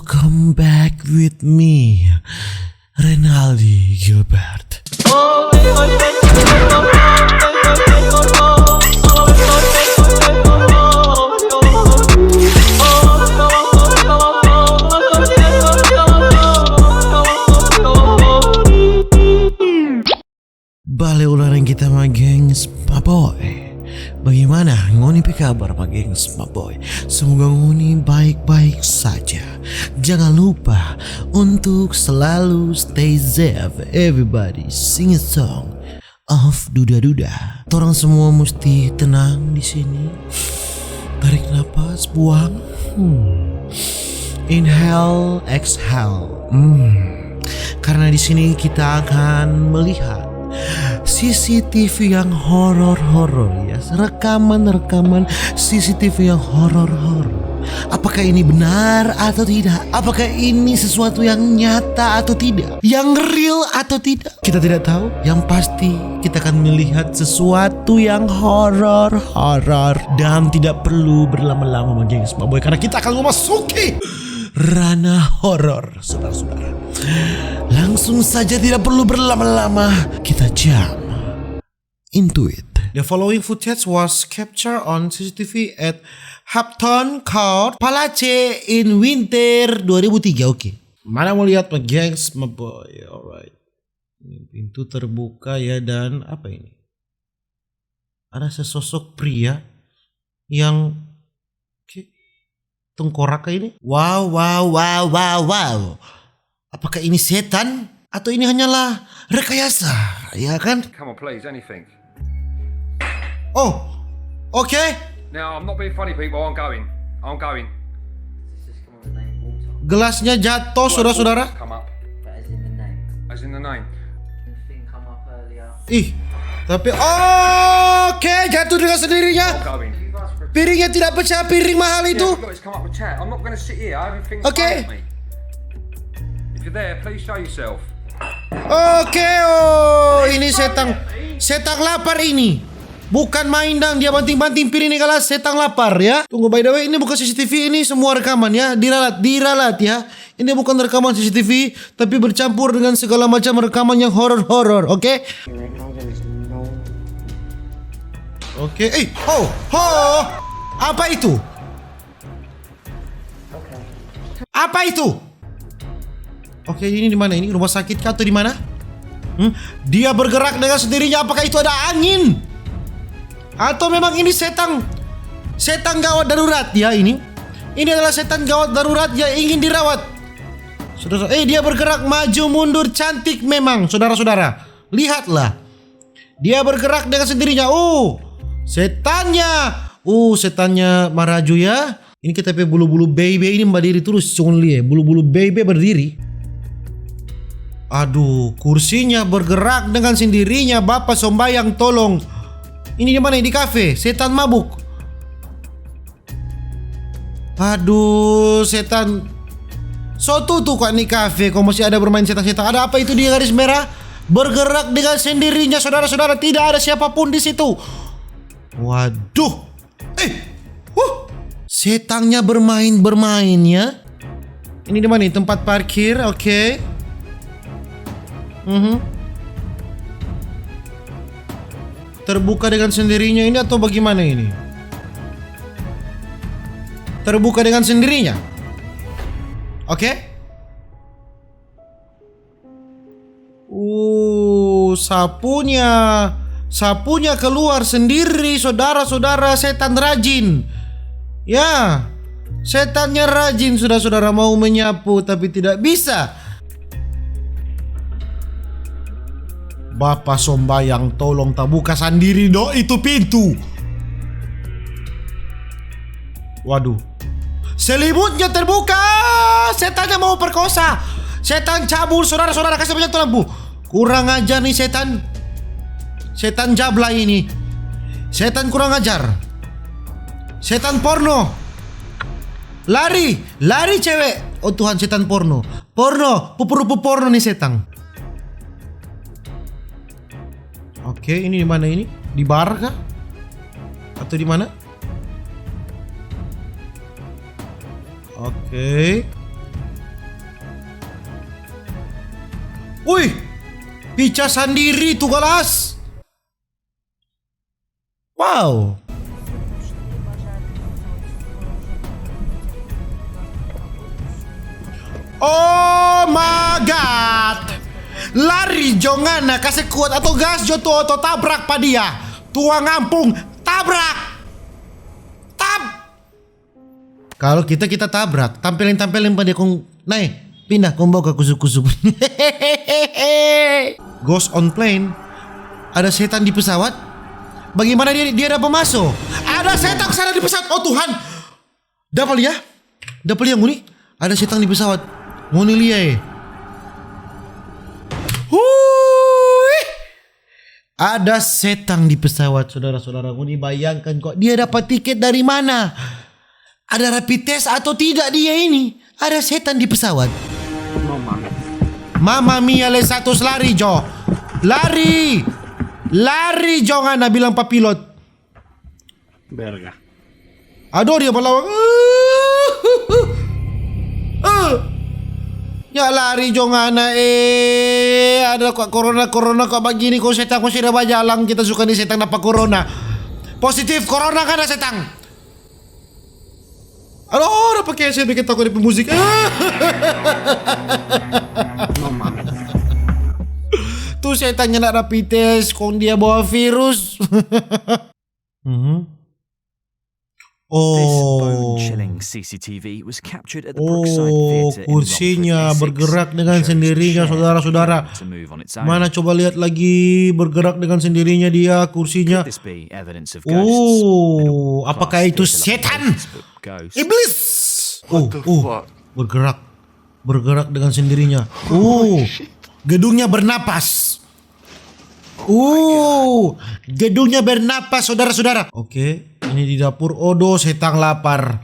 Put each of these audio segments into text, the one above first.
come back with me, Renaldi Gilbert. Balik ulang kita sama gengs Maboy. Bagaimana ngoni pe kabar pak gengs Maboy? Semoga ngoni baik-baik saja. Jangan lupa untuk selalu stay safe. Everybody sing a song of duda-duda. Torang semua mesti tenang di sini. Tarik nafas, buang. Inhale, exhale. Karena di sini kita akan melihat CCTV yang horor-horor ya, rekaman CCTV yang horor-horor. Apakah ini benar atau tidak? Apakah ini sesuatu yang nyata atau tidak? Yang real atau tidak? Kita tidak tahu. Yang pasti kita akan melihat sesuatu yang horor-horor dan tidak perlu berlama-lama gengs Maboy, karena kita akan memasuki ranah horor, saudara-saudara. Langsung saja, tidak perlu berlama-lama, kita jump into it. The following footage was captured on CCTV at Hampton Court Palace in winter 2003. Oke. Mana mau lihat gengs Maboy? Alright. Ini pintu terbuka ya, dan apa ini? Ada sesosok pria yang tengkorak ini. Wow. Apakah ini setan atau ini hanyalah rekayasa? Ya kan? Come on, please, anything. Oh, okay. Now, I'm not being funny, people. I'm going. Gelasnya jatuh, saudara-saudara. Come up. But as in the name. As in the name. The thing come up earlier. Ih, tapi oke, jatuh dengan sendirinya. I'm going. Piringnya tidak pecah, piring mahal itu. Yeah, guys, come up with chat. I'm not going to sit here. I haven't think Okay. me. If you're there, please show yourself. Oke, oh ini setang lapar ini. Bukan main dang, dia banting-banting piring di kelas, setang lapar ya. Tunggu, by the way, ini bukan CCTV, ini semua rekaman ya. Diralat ya. Ini bukan rekaman CCTV, tapi bercampur dengan segala macam rekaman yang horor-horor, oke? Oke, apa itu? Apa itu? Oke, ini di mana? Ini rumah sakit kah atau di mana? Dia bergerak dengan sendirinya. Apakah itu ada angin? Atau memang ini setan gawat darurat ya ini? Ini adalah setan gawat darurat yang ingin dirawat. Saudara, dia bergerak maju mundur, cantik memang, saudara-saudara. Lihatlah. Dia bergerak dengan sendirinya. Setannya maraju ya. Ini kita pakai bulu-bulu baby ini berdiri terus, jangan lihat. Bulu-bulu baby berdiri. Aduh, kursinya bergerak dengan sendirinya. Bapak sombayang, tolong. Ini di mana? Di kafe. Setan mabuk. Aduh, setan. Soto tuh kok nih kafe. Kok masih ada bermain setan-setan. Ada apa itu di garis merah? Bergerak dengan sendirinya, saudara-saudara. Tidak ada siapapun di situ. Waduh. Setannya bermain ya. Ini di mana? Tempat parkir. Oke. Terbuka dengan sendirinya ini atau bagaimana ini? Terbuka dengan sendirinya. Oke. Sapunya keluar sendiri, saudara-saudara. Setan rajin. Ya, setannya rajin, saudara-saudara, mau menyapu tapi tidak bisa. Bapak sombayang, tolong tak buka sendiri itu pintu. Waduh. Selimutnya terbuka. Setannya mau perkosa. Setan cabul, saudara-saudara, kasih banyak lampu. Kurang ajar nih setan. Setan jablay ini. Setan kurang ajar. Setan porno. Lari cewek. Oh Tuhan, setan porno. Pupu porno nih setan. Oke, ini di mana ini? Di bar kah? Atau di mana? Oke. Wih, pica sendiri tuh kelas. Wow. Oh my god. Lari jongana kasih kuat atau gas joto atau tabrak pa dia. Tua ngampung tabrak. Kalau kita tabrak, tampilin pa dia kong naik pindah kong bawa ke kusuk-kusuk. Ghost on plane. Ada setan di pesawat. Bagaimana dia dapat masuk? Ada setan kesana di pesawat. Oh Tuhan. Dapat ya? Nguni? Ada setan di pesawat. Nguni lihat. Ada setan di pesawat, saudara-saudara. Nguni bayangkan kok dia dapat tiket dari mana? Ada rapid test atau tidak dia ini? Ada setan di pesawat. Mama mia le satu lari Jo. Lari Jo ngana bilang pak pilot. Verga. Aduh dia melawak. Ya lari Jo ngana ada kok corona kok begini kok setan kok sudah bajalang kita suka nih setan apa corona. Positif corona kan setan. Aduh, udah pakai saya bikin takut di pemusik. Tuh saya tanya nak rapid test, kong dia bawa virus. This bone-chilling CCTV was captured at the Brookside Theatre in kursinya Romford, bergerak Essex, dengan shows sendirinya, Cher saudara-saudara. to move on its own. Mana coba lihat lagi bergerak dengan sendirinya dia kursinya. Could this be evidence of ghosts? Oh, apakah itu setan? Ghosts. Iblis. Bergerak dengan sendirinya. Gedungnya bernapas. Gedungnya bernapas, saudara-saudara. Oke, ini di dapur. Odo, setang lapar.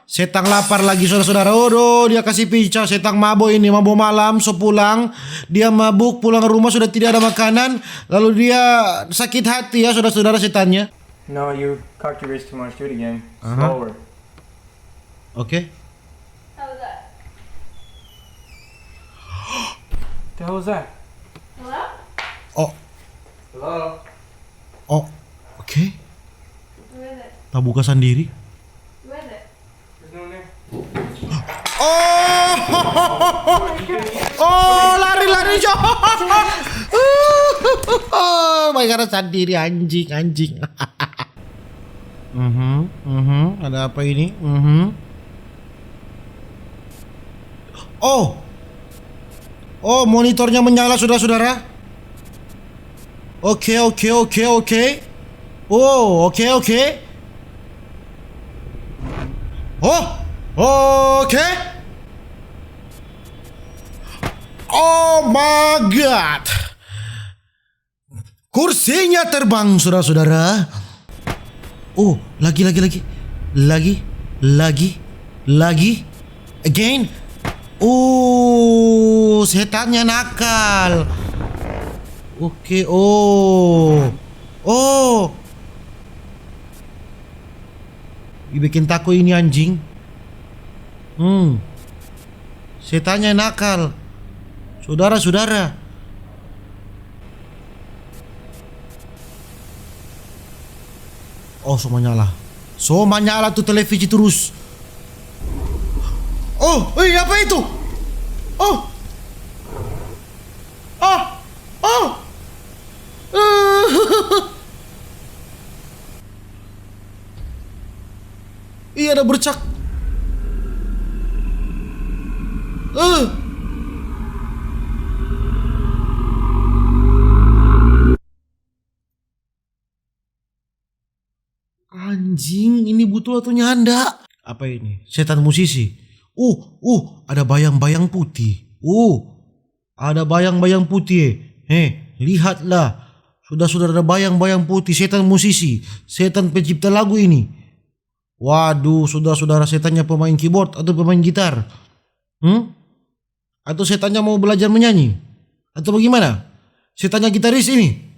Setang lapar lagi, saudara-saudara. Odo, dia kasih pica. Setang mabuk ini, mabuk malam, so pulang. Dia mabuk, pulang ke rumah sudah tidak ada makanan. Lalu dia sakit hati ya, saudara-saudara setannya. No, you cocked your wrist too much. Do it again. Uh-huh. Slower. Oke. How was that? The hell was that? Hello? Hello? Oke. Who is it? Tak buka sendiri. Who is it? There's no one there. Lari Jo. My God, sendiri anjing. Ada apa ini? Monitornya menyala, saudara-saudara. Oke. Oke. Oh my God. Kursinya terbang, saudara-saudara. Lagi. Again. Setannya nakal. Oke. Bikin takut ini anjing. Setannya nakal. Saudara-saudara. So menyala tuh televisi terus. Apa itu? Iya, ada bercak. Anjing, ini betul atau nyanda? Apa ini? Setan musisi. Ada bayang-bayang putih. Ada bayang-bayang putih. Lihatlah. Sudah ada bayang-bayang putih. Setan musisi. Setan pencipta lagu ini. Waduh, saudara-saudara, setannya pemain keyboard atau pemain gitar? Atau setannya mau belajar menyanyi? Atau bagaimana? Setannya gitaris ini?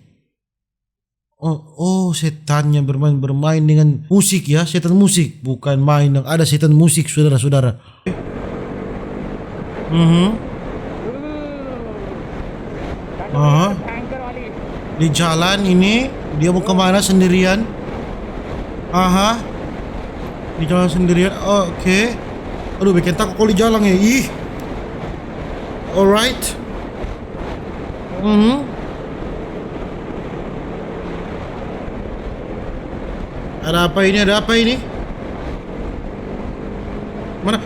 Setannya bermain dengan musik ya, setan musik, bukan main. Ada setan musik, saudara-saudara. Aha. Di jalan ini dia mau kemana sendirian? Aha. Di jalan sendirian. Oke. Aduh, bikin takut kalau di jalan ya. Ih. Alright. Ada apa ini? Ada apa ini? Mana?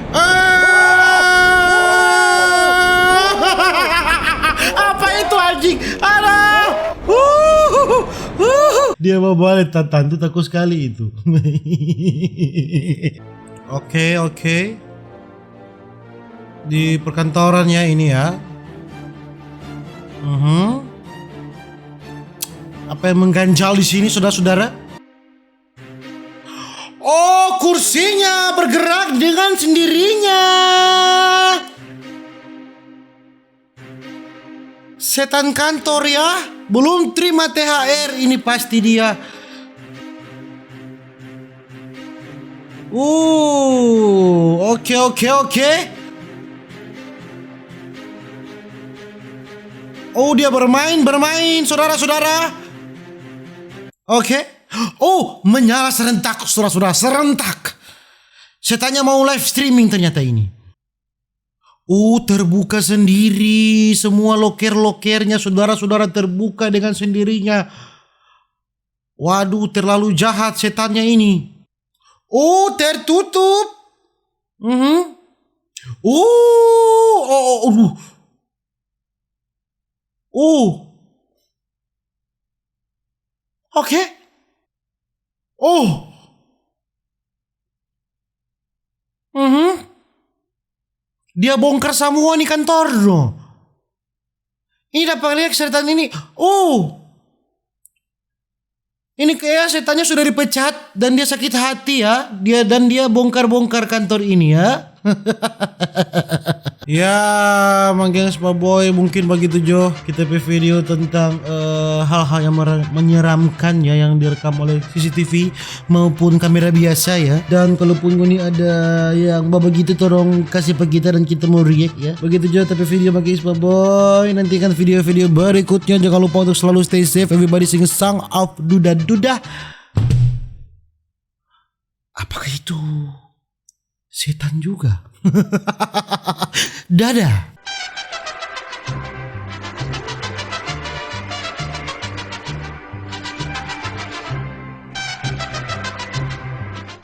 Apa itu anjing? Aduh! Dia mau balik, tante takut sekali itu. Oke. Di perkantorannya ini ya. Apa yang mengganjal di sini, saudara-saudara? Oh, kursinya bergerak dengan sendirinya. Setan kantor ya, belum terima THR ini pasti dia. Oke. Oh, dia bermain, saudara-saudara. Oke. Oh, menyala serentak, saudara-saudara, serentak. Setannya mau live streaming ternyata ini. Terbuka sendiri. Semua loker-lokernya saudara-saudara terbuka dengan sendirinya. Waduh, terlalu jahat setannya ini. Tertutup. Oke. Dia bongkar semua nih kantor. Ini dapat lihat setan ini. Ini kayak setannya sudah dipecat dan dia sakit hati ya. Dia bongkar-bongkar kantor ini ya. Ya, manggil Boy mungkin begitu Jo. Kita video tentang hal-hal yang menyeramkan ya, yang direkam oleh CCTV maupun kamera biasa ya. Dan kalaupun ini ada yang begitu, tolong kasih ke kita dan kita mau react ya. Begitu Jo, tapi video manggil Boy. Nantikan video-video berikutnya. Jangan lupa untuk selalu stay safe. Everybody sing a song of duda-duda. Apakah itu setan juga? Dadah.